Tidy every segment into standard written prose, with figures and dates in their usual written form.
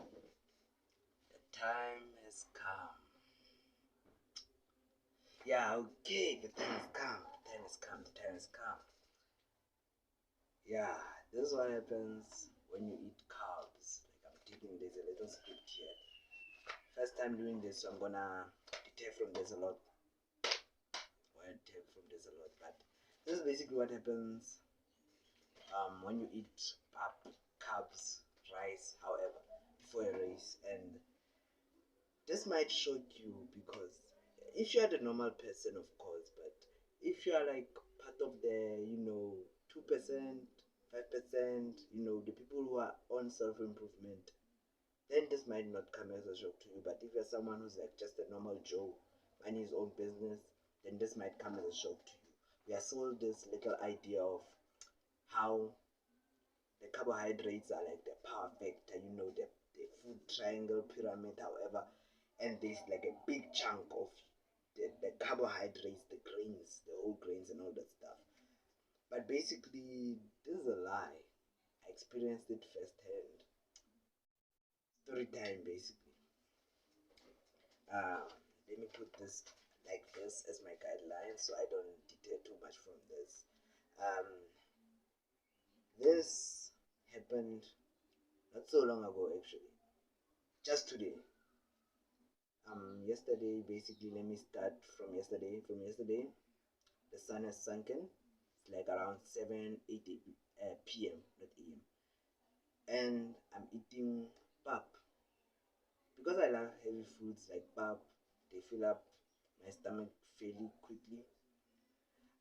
The time has come. Yeah, okay, the time has come. The time has come. The time has come. Yeah, this is what happens when you eat carbs. Like I'm taking this a little script here. First time doing this, so I'm gonna deter from this a lot. But this is basically what happens when you eat pap, carbs, rice, however, before a race. And this might shock you because if you're the normal person, of course, but if you are like part of the 2%, 5%, the people who are on self-improvement, then this might not come as a shock to you. But if you're someone who's like just a normal Joe minding his own business, then this might come as a shock to you. We are sold this little idea of how the carbohydrates are like the power factor, the food triangle pyramid, however, and there's like a big chunk of the carbohydrates, the grains, the whole grains and all that stuff. But basically, this is a lie. I experienced it firsthand. Story time, basically. Uh, Let me put this like this as my guideline so I don't deter too much from this. This happened not so long ago, actually. Just today. Yesterday, basically, let me start from yesterday. From yesterday, the sun has sunken. It's like around 7, 8 p.m., not a.m. And I'm eating pap. Because I love heavy foods like pap, they fill up my stomach fairly quickly.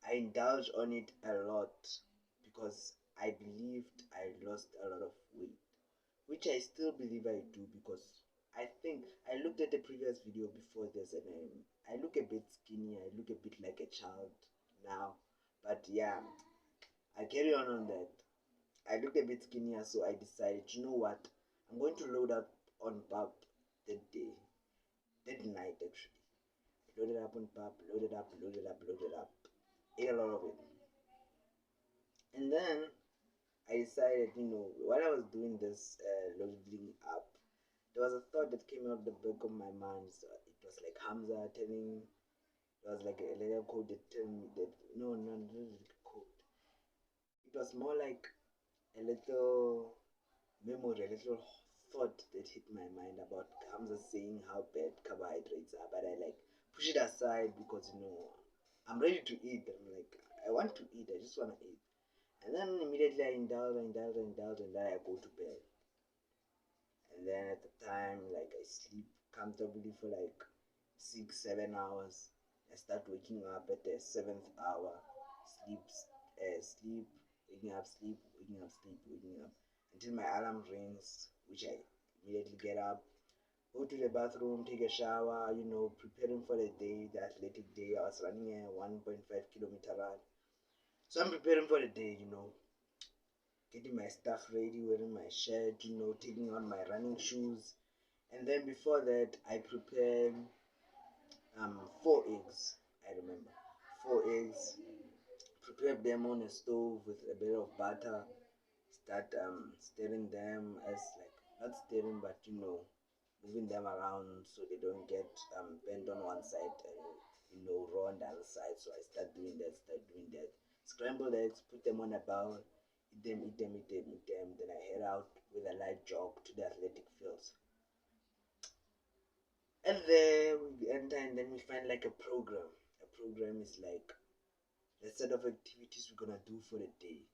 I indulge on it a lot because I believed I lost a lot of weight, which I still believe I do because I think I looked at the previous video before this and I look a bit skinny, I look a bit like a child now, but yeah, I carry on that. I look a bit skinnier, so I decided, you know what, I'm going to load up on pap that day, that night actually. I loaded up on pap, loaded up, loaded up, loaded up, ate a lot of it. And then I decided, while I was doing this loading up, there was a thought that came out the back of my mind. So it was like Hamza telling, it was like a little code that told me that, no, not really code. It was more like a little memory, a little thought that hit my mind about Hamza saying how bad carbohydrates are. But I like push it aside because, I'm ready to eat. I'm like, I want to eat, I just want to eat. And then immediately I indulge, and then I go to bed. And then at the time, like I sleep comfortably for like 6, 7 hours. I start waking up at the seventh hour. Sleep, sleep, waking up, sleep, waking up, sleep, waking up until my alarm rings, which I immediately get up, go to the bathroom, take a shower, preparing for the day, the athletic day. I was running a 1.5 kilometer run. So I'm preparing for the day, getting my stuff ready, wearing my shirt, taking on my running shoes. And then before that, I prepared 4 eggs. I remember 4 eggs. Prepared them on a stove with a bit of butter. Start stirring them as like not stirring, but moving them around so they don't get bent on one side and raw on the other side. So I start doing that. Scrambled eggs, put them on a bowl, eat them, eat them, eat them, eat them. Then I head out with a light jog to the athletic fields. And there we enter and then we find like a program. A program is like the set of activities we're gonna do for the day.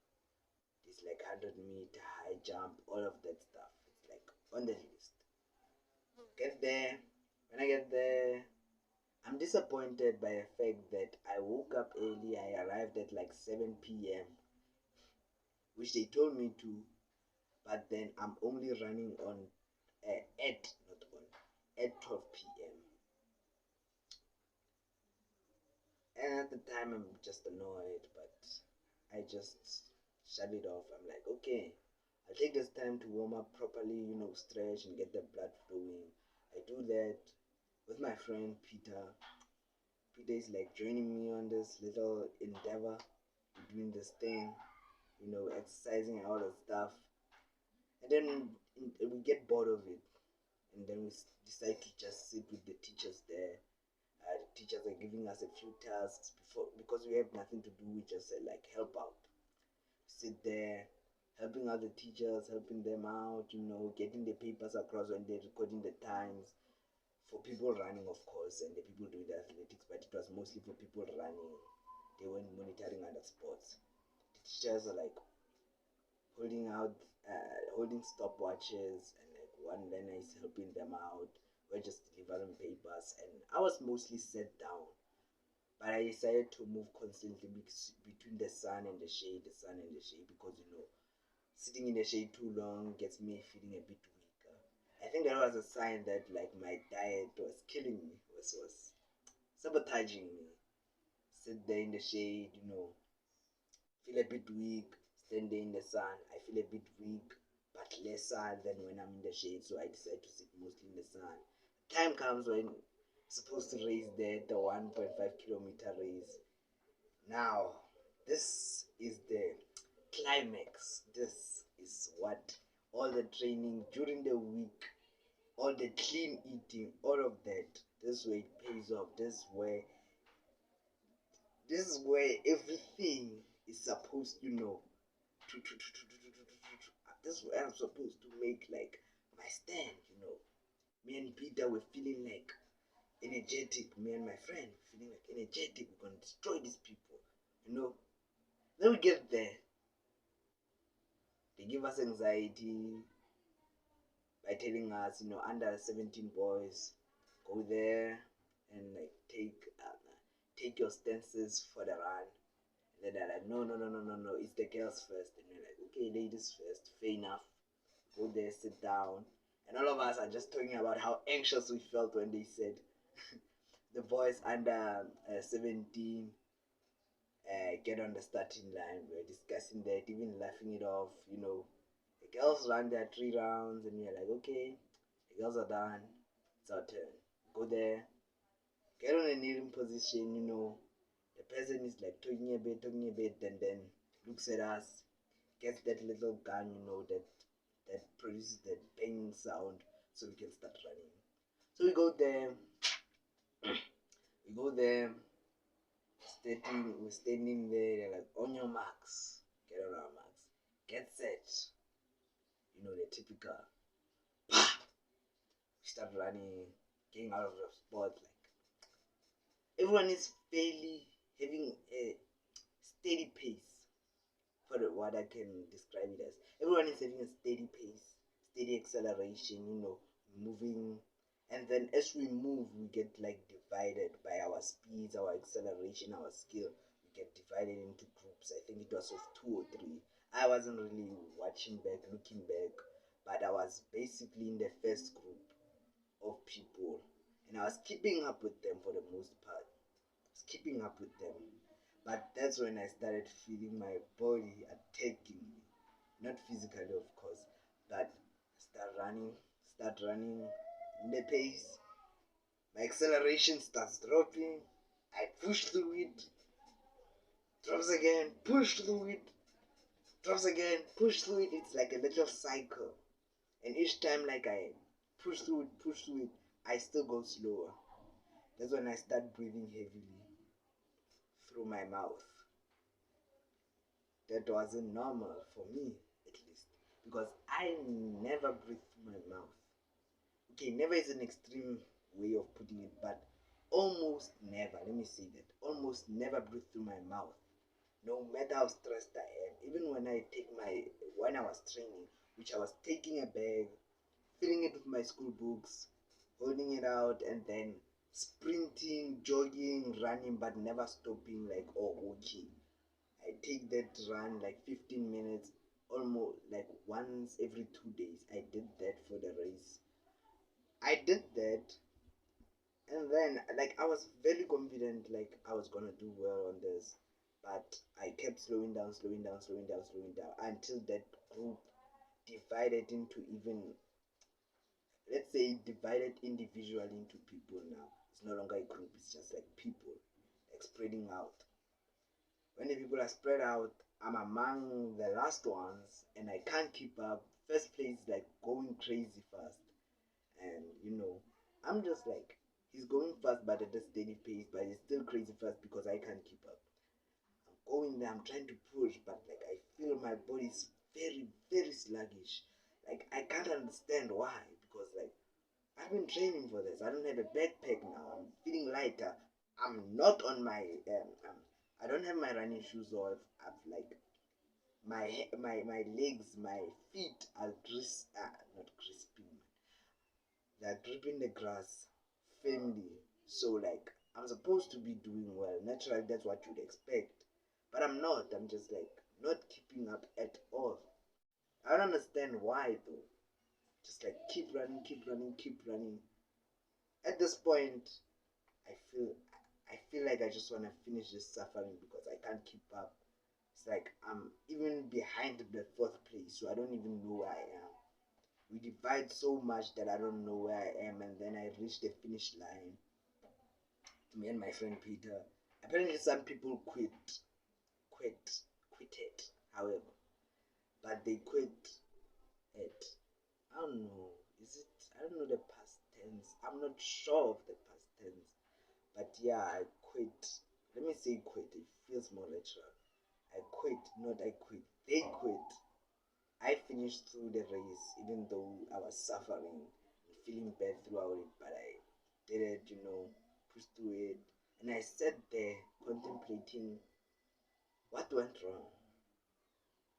It's like 100-meter, high jump, all of that stuff. It's like on the list. Get there. When I get there, I'm disappointed by the fact that I woke up early. I arrived at like 7 p.m., which they told me to, but then I'm only running on at 12 p.m. And at the time, I'm just annoyed, but I just shut it off. I'm like, okay, I'll take this time to warm up properly, stretch and get the blood flowing. I do that with my friend Peter. Peter is like joining me on this little endeavor, doing this thing, exercising and all that stuff. And then we get bored of it. and then we decide to just sit with the teachers there. The teachers are giving us a few tasks before, because we have nothing to do. We just like help out, sit there, helping out the teachers, helping them out, getting the papers across when they're recording the times for people running, of course, and the people doing the athletics, but it was mostly for people running. They weren't monitoring other sports. The teachers are like holding stopwatches, and like one learner is helping them out. We're just delivering papers, and I was mostly set down. But I decided to move constantly between the sun and the shade, because sitting in the shade too long gets me feeling a bit weaker. I think that was a sign that like my diet was killing me, was sabotaging me. Sit there in the shade, feel a bit weak. Stand there in the sun, I feel a bit weak, but lesser than when I'm in the shade. So I decide to sit mostly in the sun. Time comes when I'm supposed to race the 1.5 kilometer race. Now, this is the climax. This is what all the training during the week, all the clean eating, all of that. This is where it pays off. This is where everything is supposed, this is where I'm supposed to make like my stand. Me and Peter were feeling like energetic. Me and my friend feeling like energetic. We're gonna destroy these people. You know. Then we get there. They give us anxiety by telling us, under 17 boys, go there and like take your stances for the run. And then they're like, no, no, no, no, no, no, it's the girls first. And we're like, okay, ladies first, fair enough. Go there, sit down. And all of us are just talking about how anxious we felt when they said the boys under 17 get on the starting line. We're discussing that, even laughing it off. The girls ran their 3 rounds, and we're like, okay, the girls are done. It's our turn. Go there, get on a kneeling position. The person is like talking a bit, and then looks at us, gets that little gun, that produces that banging sound, so we can start running. So we go there, we're standing there, they're like, on your marks, get on our marks, get set. The typical, we start running, getting out of the spot. Like, everyone is fairly having a steady pace, for what I can describe it as. Everyone is having a steady pace, steady acceleration, moving. And then as we move, we get like divided by our speeds, our acceleration, our skill. We get divided into groups. I think it was of 2 or 3. I wasn't really watching back, looking back, but I was basically in the first group of people, and I was keeping up with them for the most part. I was keeping up with them, but that's when I started feeling my body attacking me. Not physically, of course, but start running in the pace. My acceleration starts dropping. I push through it, drops again, push through it, drops again, push through it. It's like a little cycle. And each time like I push through it, I still go slower. That's when I start breathing heavily through my mouth. That wasn't normal for me, at least, because I never breathe through my mouth. Okay, never is an extreme way of putting it, but almost never. Let me say that. Almost never breathe through my mouth. No matter how stressed I am. Even when I was training, which I was taking a bag, filling it with my school books, holding it out, and then sprinting, jogging, running, but never stopping, like, or walking. I take that run like 15 minutes, almost like once every 2 days. I did that for the race. I did that, and then like I was very confident, like I was gonna do well on this, but I kept slowing down, until that group divided into, even, let's say, divided individually into people. Now it's no longer a group, it's just like people like spreading out. When the people are spread out, I'm among the last ones, and I can't keep up. First place like going crazy fast, and you know. I'm just like, he's going fast but at a steady pace, but he's still crazy fast because I can't keep up. I'm going there, I'm trying to push, but like I feel my body's very, very sluggish. Like I can't understand why, because like I've been training for this. I don't have a backpack now. I'm feeling lighter. I'm not on my I don't have my running shoes off. I've like my legs, my feet are not crisping. They're gripping the grass firmly. So like I'm supposed to be doing well. Naturally, that's what you'd expect, but I'm not. I'm just like not keeping up at all. I don't understand why though. Just like keep running, keep running, keep running. At this point, I feel I feel like I just want to finish this suffering because I can't keep up. It's like I'm even behind the fourth place, so I don't even know where I am. We divide so much that I don't know where I am, and then I reach the finish line. Me and my friend Peter. Apparently, some people quit, quitted. However, but they quit it. I don't know. Is it? I don't know the past tense. I'm not sure of the past tense. But yeah, I quit. Let me say quit. It feels more literal. I quit, not I quit. They quit. I finished through the race, even though I was suffering and feeling bad throughout it. But I did it, pushed through it. And I sat there contemplating what went wrong.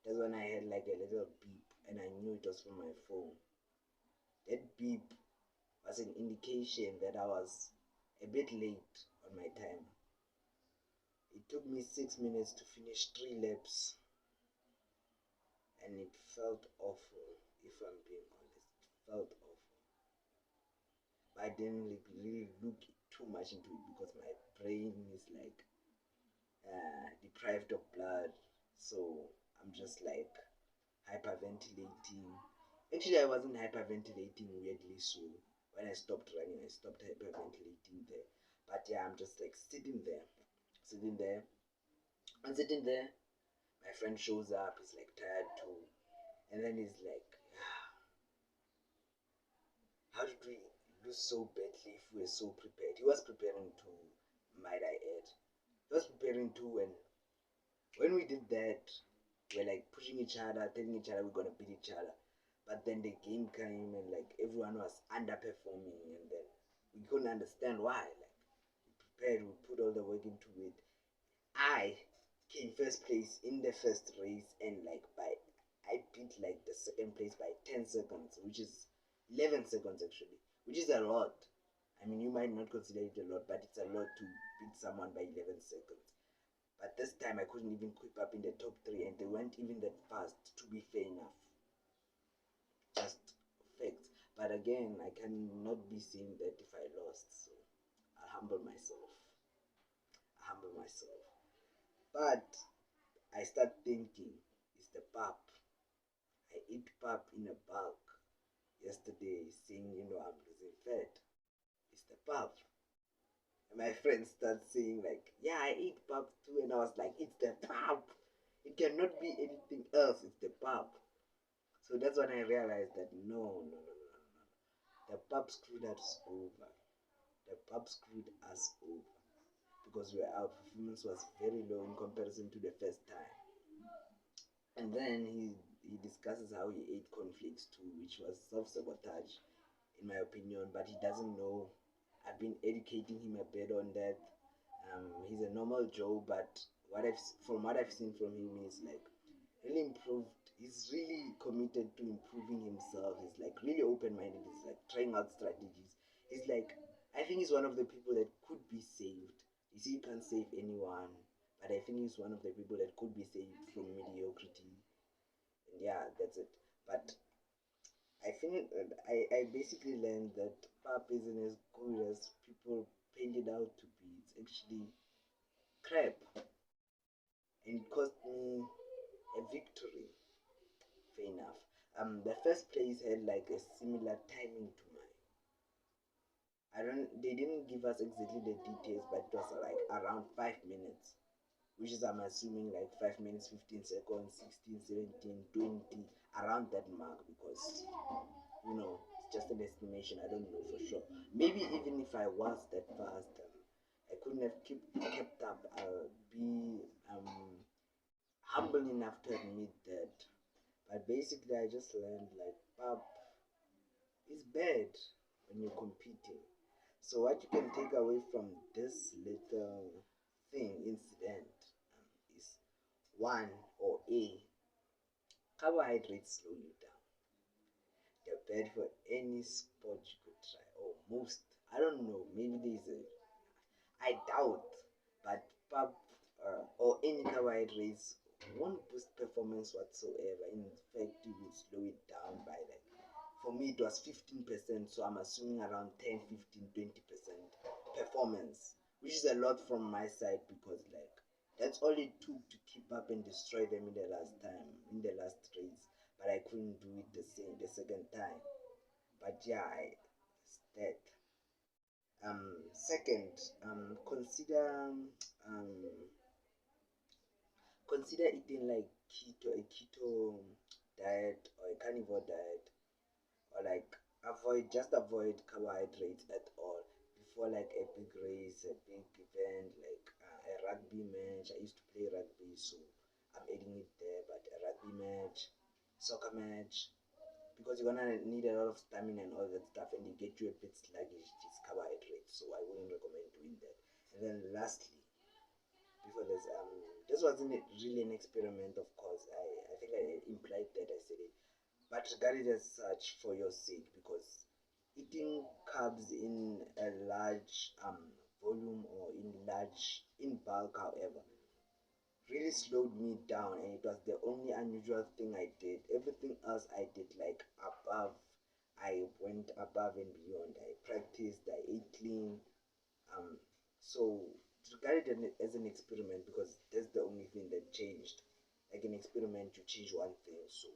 That's when I had like a little beep, and I knew it was from my phone. That beep was an indication that I was a bit late on my timer. It took me 6 minutes to finish 3 laps, and it felt awful, if I'm being honest. It felt awful. But I didn't really look too much into it because my brain is like deprived of blood, so I'm just like hyperventilating. Actually, I wasn't hyperventilating weirdly, so when I stopped running, I stopped hyperventilating there. But yeah, I'm just like sitting there, and sitting there. My friend shows up, he's like tired too, and then he's like, how did we lose so badly if we were so prepared? He was preparing to, might I add. He was preparing to, and when we did that, we were like pushing each other, telling each other we're gonna beat each other. But then the game came and like everyone was underperforming, and then we couldn't understand why. Like we prepared, we put all the work into it. I came first place in the first race, and like I beat like the second place by 10 seconds, which is 11 seconds actually, which is a lot. I mean, you might not consider it a lot, but it's a lot to beat someone by 11 seconds. But this time I couldn't even keep up in the top three, and they weren't even that fast, to be fair enough. Just facts. But again, I cannot be saying that if I lost, so I humble myself. I humble myself. But I start thinking, it's the pap. I eat pap in a bulk yesterday, saying, I'm losing fat. It's the pap. And my friends start saying, like, yeah, I eat pap too. And I was like, it's the pap. It cannot be anything else. It's the pap. So that's when I realized that no. The pap screwed us over. The pap screwed us over. Because our performance was very low in comparison to the first time. And then he discusses how he ate cornflakes too, which was self-sabotage in my opinion, but he doesn't know. I've been educating him a bit on that. He's a normal Joe, but from what I've seen from him is like really improved. He's really committed to improving himself. He's like really open-minded. He's like trying out strategies. He's like, I think he's one of the people that could be saved. You see, you can't save anyone, but I think he's one of the people that could be saved from mediocrity. And yeah, that's it. But I basically learned that pap isn't as good as people paint it out to be. It's actually crap, and it cost me a victory. Fair enough. The first place had like a similar timing to mine. I don't. They didn't give us exactly the details, but it was like around 5 minutes, which is I'm assuming like 5 minutes, 15 seconds, 16, 17, 20, around that mark because it's just just an estimation. I don't know for sure. Maybe even if I was that fast, I couldn't have kept up. I'll be humble enough to admit that. But basically, I just learned like pub is bad when you're competing. So what you can take away from this little incident is one or a carbohydrates slow you down. They're bad for any sport you could try, or most. I don't know. Maybe there's a. I doubt, but pub or any carbohydrates won't boost performance whatsoever. In fact, it will slow it down by like. For me, it was 15%, so I'm assuming around 10, 15, 20% performance, which is a lot from my side because like that's all it took to keep up and destroy them in the last race. But I couldn't do it the second time. But yeah, that. Second, um consider eating like a keto diet or a carnivore diet, or like avoid carbohydrates at all before like a big race, a big event, like a rugby match. I used to play rugby, so I'm adding it there. But a rugby match, soccer match, because you're gonna need a lot of stamina and all that stuff, and you get you a bit sluggish. It's carbohydrates, so I wouldn't recommend doing that. And then lastly, before this wasn't really an experiment, of course. I think I implied that I said it, but regard it as such for your sake, because eating carbs in a large volume or in bulk, however, really slowed me down, and it was the only unusual thing I did. Everything else I did like above. I went above and beyond. I practiced, I ate clean. So regard it as an experiment, because that's the only thing that changed. Like an experiment to change one thing. So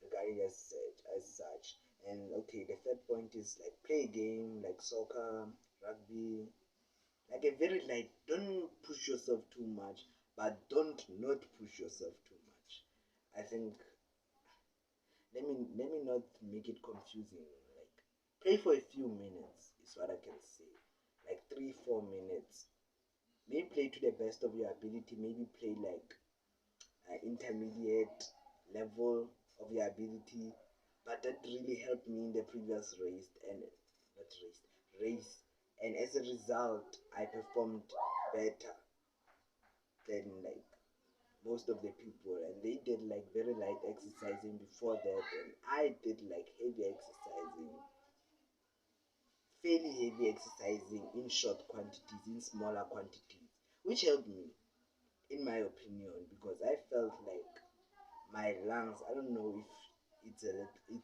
regarding as such. And okay, the third point is like play a game like soccer, rugby, like a very light. Don't push yourself too much, but don't not push yourself too much. I think let me not make it confusing. Like play for a few minutes is what I can say. Like 3 4 minutes. Maybe play to the best of your ability. Maybe play like intermediate level of your ability. But that really helped me in the previous race, and not race, and as a result I performed better than like most of the people, and they did like very light exercising before that, and I did like heavy exercising, fairly heavy exercising in short quantities, in smaller quantities, which helped me in my opinion, because I felt like my lungs, I don't know if it's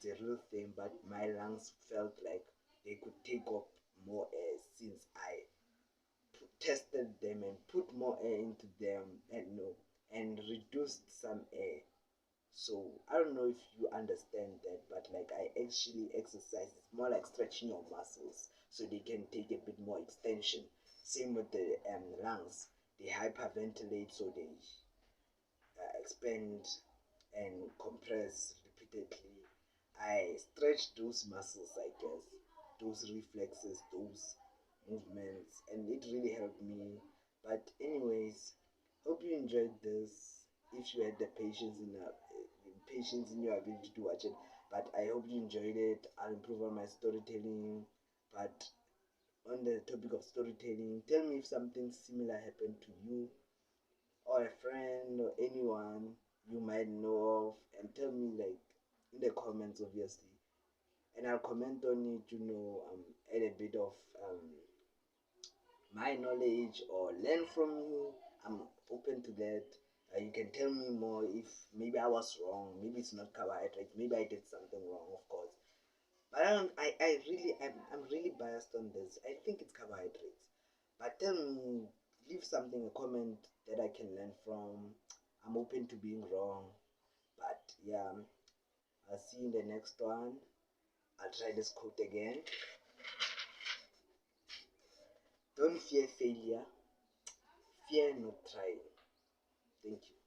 a real thing, but my lungs felt like they could take up more air since I tested them and put more air into them, and no, and reduced some air. So I don't know if you understand that, but like I actually exercise. It's more like stretching your muscles so they can take a bit more extension. Same with the lungs. They hyperventilate, so they expand and compress repeatedly. I stretch those muscles, I guess, those reflexes, those movements, and it really helped me. But anyways, hope you enjoyed this. If you had the patience in your ability to watch it, but I hope you enjoyed it. I'll improve on my storytelling. But on the topic of storytelling, tell me if something similar happened to you or a friend or anyone you might know of, and tell me like in the comments, obviously, and I'll comment on it, add a bit of my knowledge or learn from you. I'm open to that. You can tell me more if maybe I was wrong, maybe it's not carbohydrates, maybe I did something wrong, of course. But I'm really biased on this. I think it's carbohydrates. But tell me, leave something, a comment that I can learn from. I'm open to being wrong. But yeah, I'll see you in the next one. I'll try this quote again. Don't fear failure, fear not trying. Thank you.